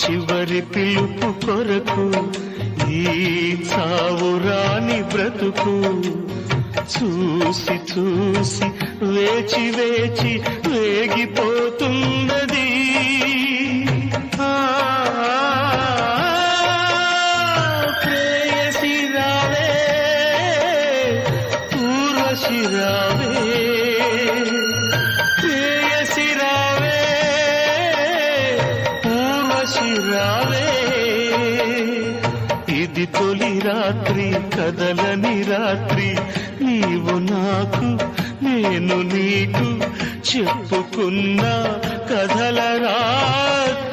చివరి పిలుపు కొరకు ఈ చావురాని బ్రతుకు చూసి చూసి వేచి వేచి వేగిపోతున్నది. ప్రేయసి రావే, ఊర్వశి రావే, ప్రేయసి రావే, ఊర్వశి రావే. ఇది తొలి రాత్రి, కదలని రాత్రి, నీవు నాకు నేను నీకు చెప్పుకున్న కథల రాత్రి.